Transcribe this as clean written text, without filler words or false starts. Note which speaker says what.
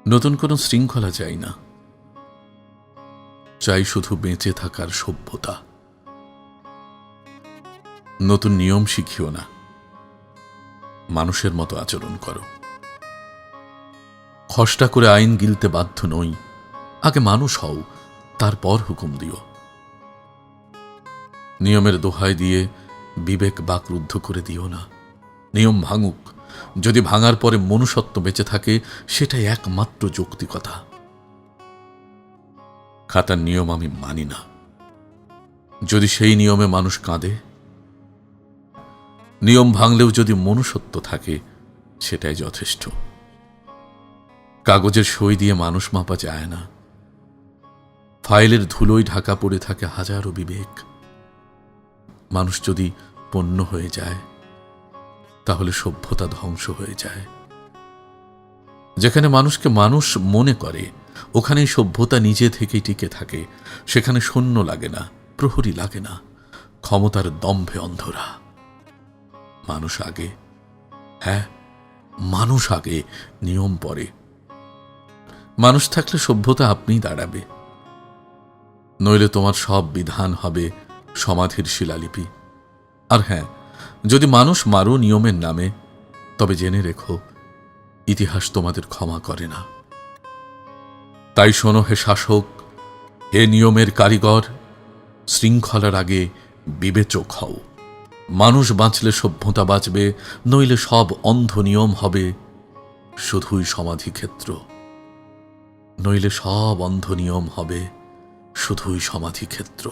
Speaker 1: নতুন কোনো শৃঙ্খলা চাই না, চাই শুধু বেঁচে থাকার সভ্যতা। নতুন নিয়ম শিখিও না, মানুষের মতো আচরণ করো। খসটা করে আইন গিলতে বাধ্য নই, আগে মানুষ হও, তারপর হুকুম দিও। নিয়মের দোহাই দিয়ে বিবেক বাকরুদ্ধ করে দিও না। নিয়ম ভাঙুক, যদি ভাঙার পরে মনুষ্যত্ব বেঁচে থাকে সেটাই একমাত্র যৌক্তিকতা। খাতার নিয়ম আমি মানি না, যদি সেই নিয়মে মানুষ কাঁদে। নিয়ম ভাঙলেও যদি মনুষ্যত্ব থাকে সেটাই যথেষ্ট। কাগজের সই দিয়ে মানুষ মাপা যায় না। ফাইলের ধুলোয় ঢাকা পড়ে থাকে হাজারো বিবেক। মানুষ যদি পণ্য হয়ে যায় তাহলে সভ্যতা ধ্বংস হয়ে যায়। যেখানে মানুষকে মানুষ মনে করে ওখানেই সভ্যতা নিজে থেকেই টিকে থাকে। সেখানে সৈন্য লাগে না, প্রহরী লাগে না, ক্ষমতার দম্ভে অন্ধরা। মানুষ আগে, হ্যাঁ মানুষ আগে, নিয়ম পরে। মানুষ থাকলে সভ্যতা আপনিই দাঁড়াবে, নইলে তোমার সব বিধান হবে সমাধির শিলালিপি। আর হ্যাঁ, যদি মানুষ মারো নিয়মের নামে, তবে জেনে রেখো ইতিহাস তোমাদের ক্ষমা করে না। তাই শোনো হে শাসক, হে নিয়মের কারিগর, শৃঙ্খলার আগে বিবেচক হও। মানুষ বাঁচলে সভ্যতা বাঁচবে, নইলে সব অন্ধ নিয়ম হবে শুধুই সমাধিক্ষেত্র। নইলে সব অন্ধ নিয়ম হবে শুধুই সমাধিক্ষেত্র।